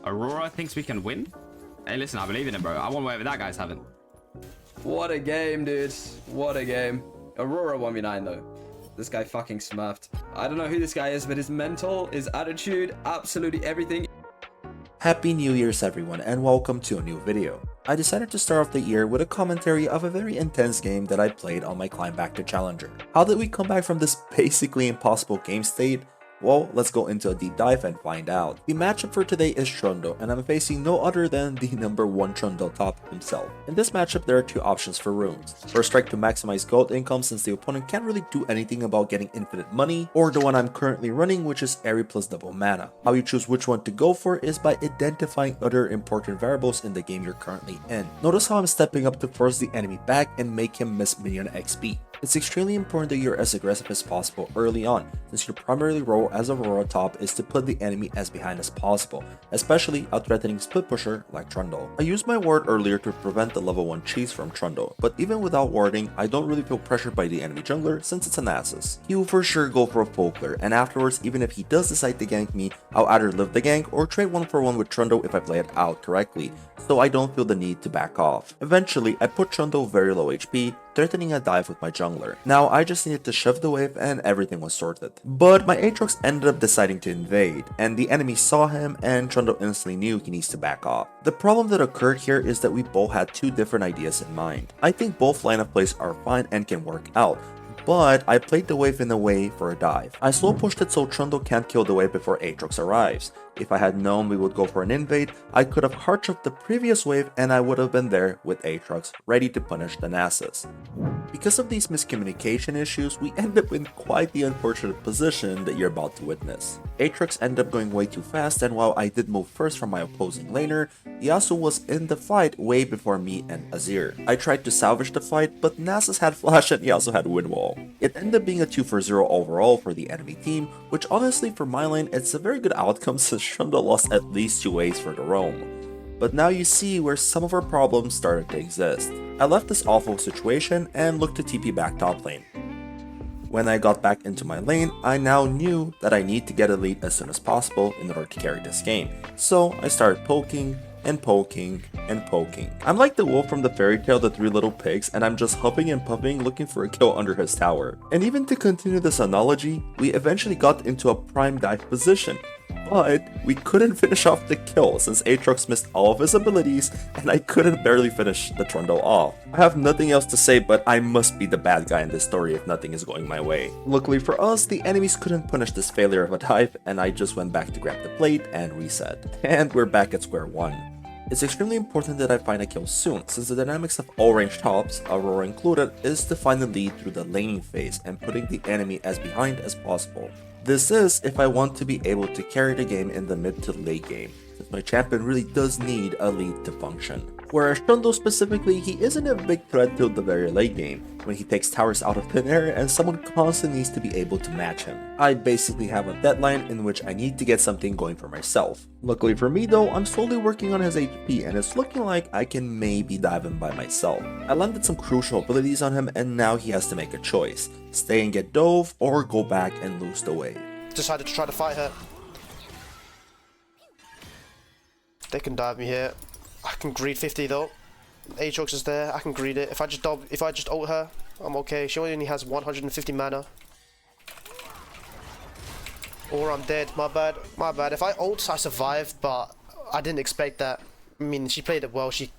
Aurora thinks we can win? Hey, listen, I believe in it, bro. I want whatever that guy's having. What a game, dude. What a game. Aurora 1v9, though. This guy fucking smurfed. I don't know who this guy is, but his mental, his attitude, absolutely everything. Happy New Year's everyone, and welcome to a new video. I decided to start off the year with a commentary of a very intense game that I played on my climb back to Challenger. How did we come back from this basically impossible game state? Well, let's go into a deep dive and find out. The matchup for today is Trundle, and I'm facing no other than the #1 Trundle top himself. In this matchup, there are two options for runes. First strike to maximize gold income since the opponent can't really do anything about getting infinite money, or the one I'm currently running, which is Areia plus double mana. How you choose which one to go for is by identifying other important variables in the game you're currently in. Notice how I'm stepping up to force the enemy back and make him miss minion XP. It's extremely important that you're as aggressive as possible early on, since your primary role as Aurora top is to put the enemy as behind as possible, especially a threatening split pusher like Trundle. I used my ward earlier to prevent the level 1 cheese from Trundle, but even without warding, I don't really feel pressured by the enemy jungler since it's a Nasus. He will for sure go for a full clear, and afterwards, even if he does decide to gank me, I'll either live the gank or trade 1-for-1 with Trundle if I play it out correctly, so I don't feel the need to back off. Eventually, I put Trundle very low HP, threatening a dive with my jungler. Now I just needed to shove the wave and everything was sorted. But my Aatrox ended up deciding to invade, and the enemy saw him and Trundle instantly knew he needs to back off. The problem that occurred here is that we both had two different ideas in mind. I think both line of plays are fine and can work out, but I played the wave in a way for a dive. I slow pushed it so Trundle can't kill the wave before Aatrox arrives. If I had known we would go for an invade, I could have hard choked the previous wave and I would have been there with Aatrox, ready to punish the Nasus. Because of these miscommunication issues, we end up in quite the unfortunate position that you're about to witness. Aatrox ended up going way too fast, and while I did move first from my opposing laner, Yasuo was in the fight way before me and Azir. I tried to salvage the fight, but Nasus had flash and Yasuo had wind wall. It ended up being a 2-for-0 overall for the enemy team, which honestly for my lane it's a very good outcome since Trundle lost at least 2 waves for the roam. But now you see where some of our problems started to exist. I left this awful situation and looked to TP back top lane. When I got back into my lane, I now knew that I need to get a lead as soon as possible in order to carry this game. So I started poking and poking and poking. I'm like the wolf from the fairy tale The Three Little Pigs, and I'm just huffing and puffing looking for a kill under his tower. And even to continue this analogy, we eventually got into a prime dive position. But we couldn't finish off the kill since Aatrox missed all of his abilities and I couldn't barely finish the Trundle off. I have nothing else to say, but I must be the bad guy in this story if nothing is going my way. Luckily for us, the enemies couldn't punish this failure of a dive and I just went back to grab the plate and reset. And we're back at square one. It's extremely important that I find a kill soon, since the dynamics of all range tops, Aurora included, is to find the lead through the laning phase and putting the enemy as behind as possible. This is if I want to be able to carry the game in the mid to late game, since my champion really does need a lead to function. Whereas Trundle specifically, he isn't a big threat till the very late game, when he takes towers out of thin air and someone constantly needs to be able to match him. I basically have a deadline in which I need to get something going for myself. Luckily for me though, I'm slowly working on his HP and it's looking like I can maybe dive him by myself. I landed some crucial abilities on him and now he has to make a choice. Stay and get dove or go back and lose the wave. Decided to try to fight her. They can dive me here. I can greed 50 though. Aatrox is there, I can greed it. If I just ult her, I'm okay. She only has 150 mana. Or I'm dead, my bad. If I ult, I survive, but I didn't expect that. I mean, she played it well. She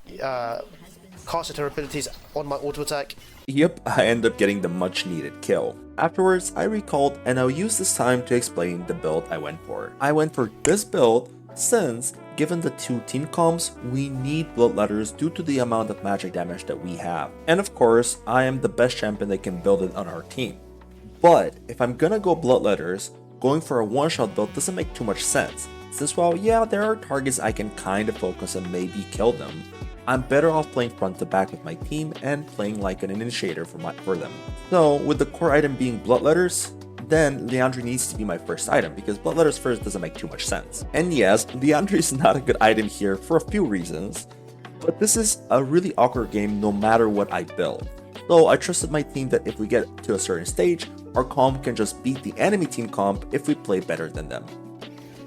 casted her abilities on my auto attack. Yep, I end up getting the much needed kill. Afterwards, I recalled and I'll use this time to explain the build I went for. I went for this build since, given the two team comps, we need bloodletters due to the amount of magic damage that we have. And of course, I am the best champion that can build it on our team. But if I'm gonna go bloodletters, going for a one-shot build doesn't make too much sense, since while yeah, there are targets I can kinda focus and maybe kill them, I'm better off playing front to back with my team and playing like an initiator for them. So with the core item being bloodletters, then Liandry needs to be my first item because bloodletters first doesn't make too much sense. And yes, Liandry is not a good item here for a few reasons, but this is a really awkward game no matter what I build. So I trusted my team that if we get to a certain stage, our comp can just beat the enemy team comp if we play better than them.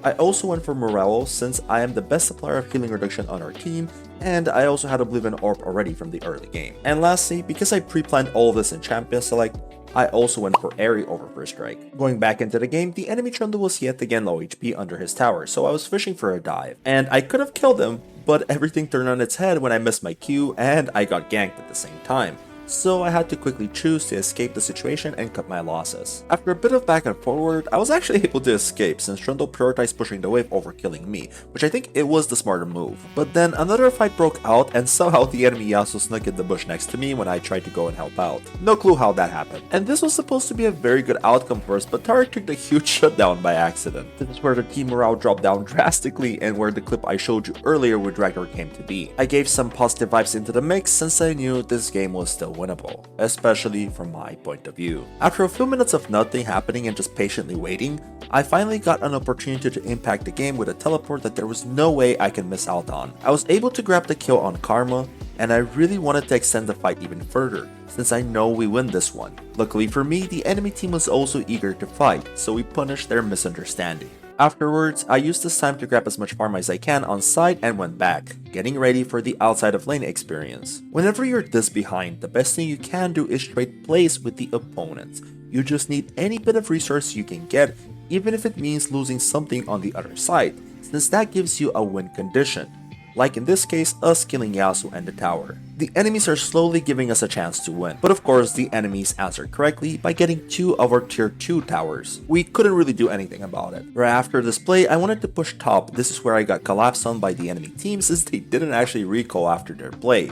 I also went for Morello since I am the best supplier of healing reduction on our team, and I also had Oblivion Orb already from the early game. And lastly, because I pre-planned all of this in Champion Select, I also went for Areia over First Strike. Going back into the game, the enemy Trundle was yet again low HP under his tower, so I was fishing for a dive. And I could have killed him, but everything turned on its head when I missed my Q and I got ganked at the same time. So I had to quickly choose to escape the situation and cut my losses. After a bit of back and forward, I was actually able to escape since Trundle prioritized pushing the wave over killing me, which I think it was the smarter move. But then another fight broke out and somehow the enemy Yasuo snuck in the bush next to me when I tried to go and help out. No clue how that happened. And this was supposed to be a very good outcome for us, but Tarek took a huge shutdown by accident. This is where the team morale dropped down drastically and where the clip I showed you earlier with Dragdar came to be. I gave some positive vibes into the mix since I knew this game was still winnable, especially from my point of view. After a few minutes of nothing happening and just patiently waiting, I finally got an opportunity to impact the game with a teleport that there was no way I can miss out on. I was able to grab the kill on Karma, and I really wanted to extend the fight even further, since I know we win this one. Luckily for me, the enemy team was also eager to fight, so we punished their misunderstanding. Afterwards, I used this time to grab as much farm as I can on site and went back, getting ready for the outside of lane experience. Whenever you're this behind, the best thing you can do is trade plays with the opponents. You just need any bit of resource you can get, even if it means losing something on the other side, since that gives you a win condition. Like in this case, us killing Yasuo and the tower. The enemies are slowly giving us a chance to win, but of course the enemies answered correctly by getting 2 of our tier 2 towers. We couldn't really do anything about it. Right after this play, I wanted to push top. This is where I got collapsed on by the enemy team since they didn't actually recall after their play.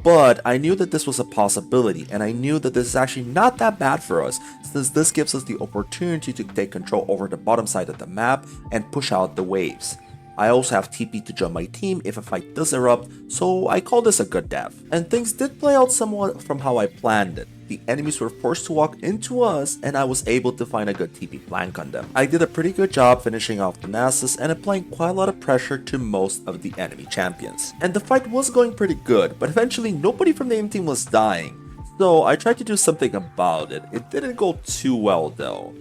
But I knew that this was a possibility, and I knew that this is actually not that bad for us, since this gives us the opportunity to take control over the bottom side of the map and push out the waves. I also have TP to join my team if a fight does erupt, so I call this a good dev. And things did play out somewhat from how I planned it. The enemies were forced to walk into us, and I was able to find a good TP flank on them. I did a pretty good job finishing off the Nasus and applying quite a lot of pressure to most of the enemy champions. And the fight was going pretty good, but eventually nobody from the enemy team was dying. So I tried to do something about it. It didn't go too well though.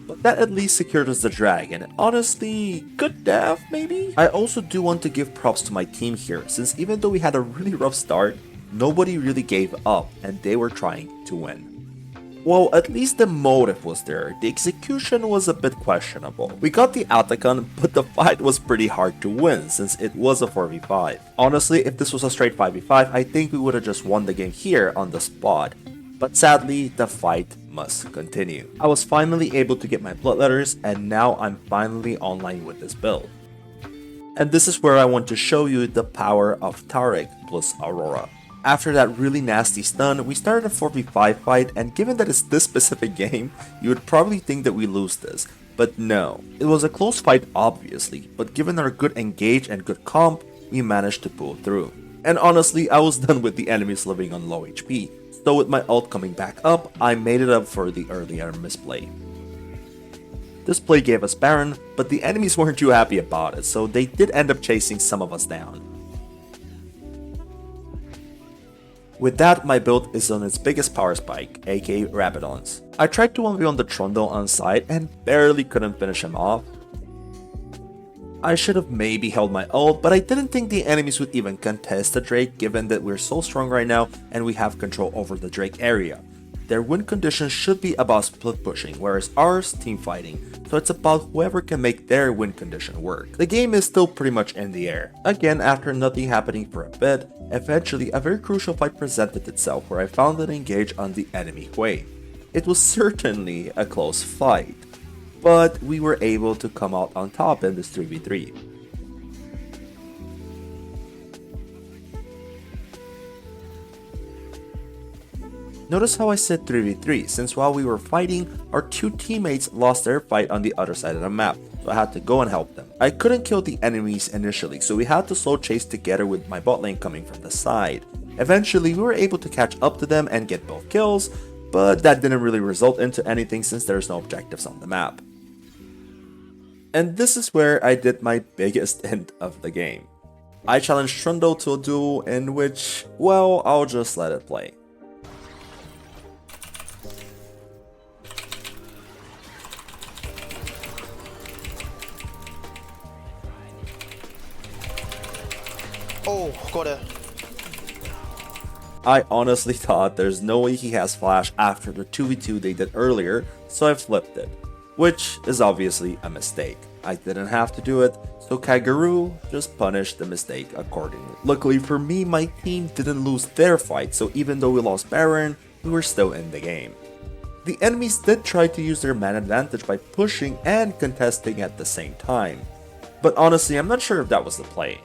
But that at least secured us the dragon, and honestly, good dev maybe? I also do want to give props to my team here, since even though we had a really rough start, nobody really gave up and they were trying to win. Well, at least the motive was there, the execution was a bit questionable. We got the Atacon, but the fight was pretty hard to win since it was a 4v5. Honestly, if this was a straight 5v5, I think we would have just won the game here on the spot. But sadly, the fight must continue. I was finally able to get my bloodletters, and now I'm finally online with this build. And this is where I want to show you the power of Tarek plus Aurora. After that really nasty stun, we started a 4v5 fight, and given that it's this specific game, you would probably think that we lose this. But no, it was a close fight obviously, but given our good engage and good comp, we managed to pull through. And honestly, I was done with the enemies living on low HP. So with my ult coming back up, I made it up for the earlier misplay. This play gave us Baron, but the enemies weren't too happy about it, so they did end up chasing some of us down. With that, my build is on its biggest power spike, aka Rabadons. I tried to 1v1 the Trundle on side and barely couldn't finish him off. I should have maybe held my ult, but I didn't think the enemies would even contest the Drake given that we're so strong right now and we have control over the Drake area. Their win conditions should be about split pushing, whereas ours team fighting, so it's about whoever can make their win condition work. The game is still pretty much in the air. Again, after nothing happening for a bit, eventually a very crucial fight presented itself where I found an engage on the enemy wave. It was certainly a close fight, but we were able to come out on top in this 3v3. Notice how I said 3v3, since while we were fighting, our 2 teammates lost their fight on the other side of the map, so I had to go and help them. I couldn't kill the enemies initially, so we had to slow chase together with my bot lane coming from the side. Eventually, we were able to catch up to them and get both kills, but that didn't really result into anything since there's no objectives on the map. And this is where I did my biggest hint of the game. I challenged Trundle to a duel in which, well, I'll just let it play. Oh, got it. I honestly thought there's no way he has flash after the 2v2 they did earlier, so I flipped it, which is obviously a mistake. I didn't have to do it, so Kaguru just punished the mistake accordingly. Luckily for me, my team didn't lose their fight, so even though we lost Baron, we were still in the game. The enemies did try to use their man advantage by pushing and contesting at the same time, but honestly I'm not sure if that was the play.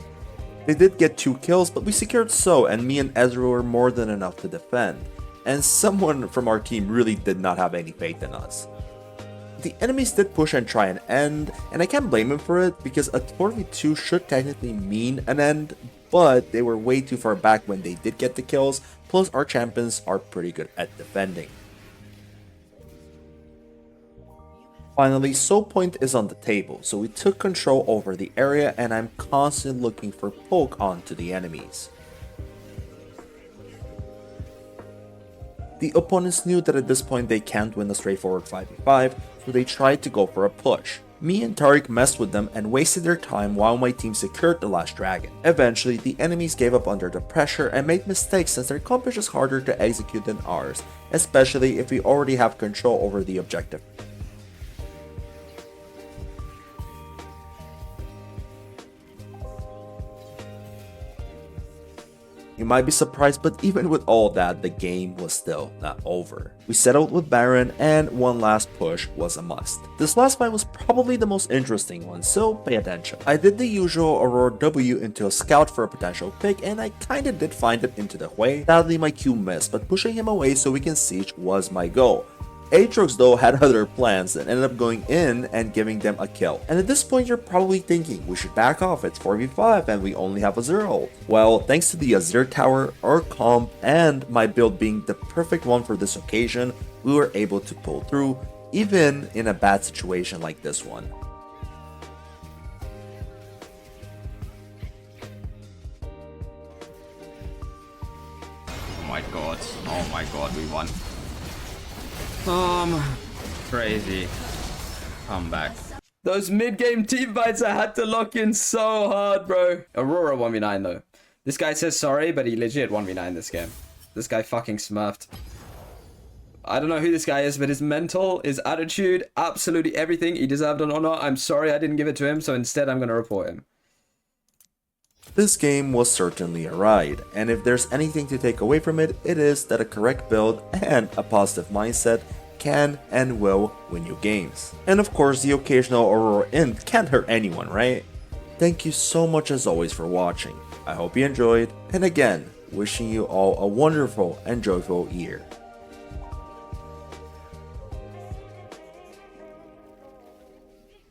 They did get 2 kills, but we secured So, and me and Ezra were more than enough to defend, and someone from our team really did not have any faith in us. The enemies did push and try and end, and I can't blame them for it because a 4v2 should technically mean an end, but they were way too far back when they did get the kills, plus our champions are pretty good at defending. Finally, So point is on the table, so we took control over the area and I'm constantly looking for poke onto the enemies. The opponents knew that at this point they can't win a straightforward 5v5, so they tried to go for a push. Me and Tariq messed with them and wasted their time while my team secured the last dragon. Eventually, the enemies gave up under the pressure and made mistakes since their comp is just harder to execute than ours, especially if we already have control over the objective. You might be surprised, but even with all that, the game was still not over. We settled with Baron and one last push was a must. This last fight was probably the most interesting one, so pay attention. I did the usual Aurora W into a scout for a potential pick and I kinda did find it into the Hui. Sadly my Q missed, but pushing him away so we can siege was my goal. Aatrox though had other plans and ended up going in and giving them a kill. And at this point you're probably thinking, we should back off, it's 4v5 and we only have a Azir ult. Well, thanks to the Azir tower, our comp, and my build being the perfect one for this occasion, we were able to pull through, even in a bad situation like this one. Oh my god, we won. Crazy comeback. Those mid-game team fights I had to lock in so hard, bro. Aurora 1v9 though. This guy says sorry, but he legit 1v9 this game. This guy fucking smurfed. I don't know who this guy is, but his mental, his attitude, absolutely everything, he deserved an honor. I'm sorry I didn't give it to him, so instead I'm gonna report him. This game was certainly a ride, and if there's anything to take away from it, it is that a correct build and a positive mindset can and will win you games. And of course, the occasional Aurora int can't hurt anyone, right? Thank you so much as always for watching. I hope you enjoyed, and again, wishing you all a wonderful and joyful year.